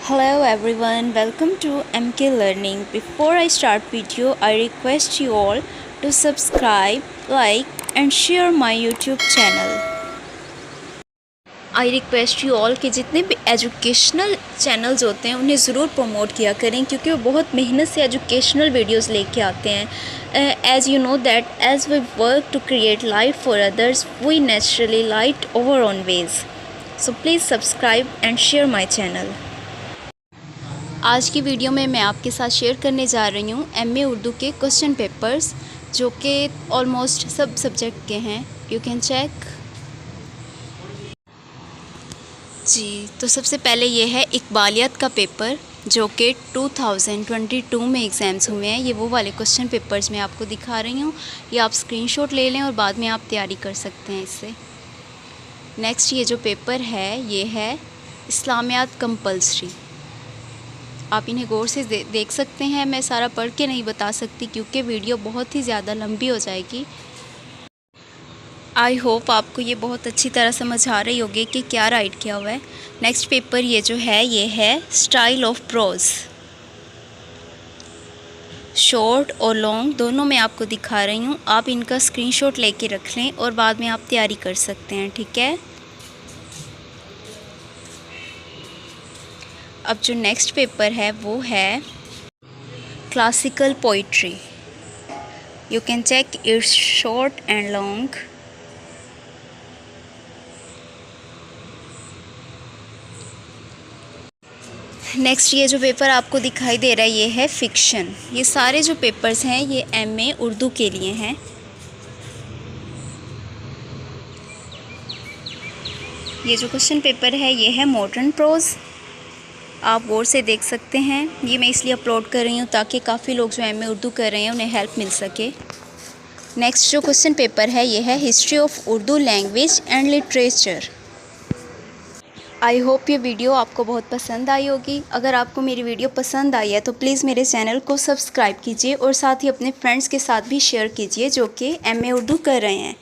Hello everyone, welcome to MK Learning. Before I start video, I request you all to subscribe, like and share my YouTube channel. I request you all कि जितने भी educational channels होते हैं उन्हें ज़रूर promote किया करें, क्योंकि वो बहुत मेहनत से एजुकेशनल वीडियोस लेके आते हैं. As you know that as we work to create life for others we naturally light over on ways. So please subscribe and share my channel. आज की वीडियो में मैं आपके साथ शेयर करने जा रही हूँ एमए उर्दू के क्वेश्चन पेपर्स, जो कि ऑलमोस्ट सब सब्जेक्ट के हैं. You can check. जी, तो सबसे पहले ये है इकबालियत का पेपर, जो कि 2022 में एग्ज़ाम्स हुए हैं. ये वो वाले क्वेश्चन पेपर्स मैं आपको दिखा रही हूँ. ये आप स्क्रीनशॉट ले लें और बाद में आप तैयारी कर सकते हैं इससे. नेक्स्ट ये जो पेपर है ये है इस्लामियात कंपल्सरी. आप इन्हें गौर से देख सकते हैं. मैं सारा पढ़ के नहीं बता सकती क्योंकि वीडियो बहुत ही ज़्यादा लंबी हो जाएगी. आई होप आपको ये बहुत अच्छी तरह समझ आ रही होगी कि क्या राइट किया हुआ है. नेक्स्ट पेपर ये जो है ये है स्टाइल ऑफ प्रोज. शॉर्ट और लॉन्ग दोनों मैं आपको दिखा रही हूँ. आप इनका स्क्रीनशॉट लेके रख लें और बाद में आप तैयारी कर सकते हैं. ठीक है. अब जो नेक्स्ट पेपर है वो है classical poetry. You can check its short and long. Next ये जो पेपर आपको दिखाई दे रहा है ये है फिक्शन. ये सारे जो पेपर्स हैं ये एमए उर्दू के लिए हैं. ये जो क्वेश्चन पेपर है ये है मॉडर्न प्रोज. आप गौर से देख सकते हैं. ये मैं इसलिए अपलोड कर रही हूँ ताकि काफ़ी लोग जो एमए उर्दू कर रहे हैं उन्हें हेल्प मिल सके. नेक्स्ट जो क्वेश्चन पेपर है ये है history of Urdu language and literature. I hope ये वीडियो आपको बहुत पसंद आई होगी. अगर आपको मेरी वीडियो पसंद आई है तो प्लीज़ मेरे चैनल को सब्सक्राइब कीजिए और साथ ही अपने फ्रेंड्स के साथ भी शेयर कीजिए जो कि एमए उर्दू कर रहे हैं.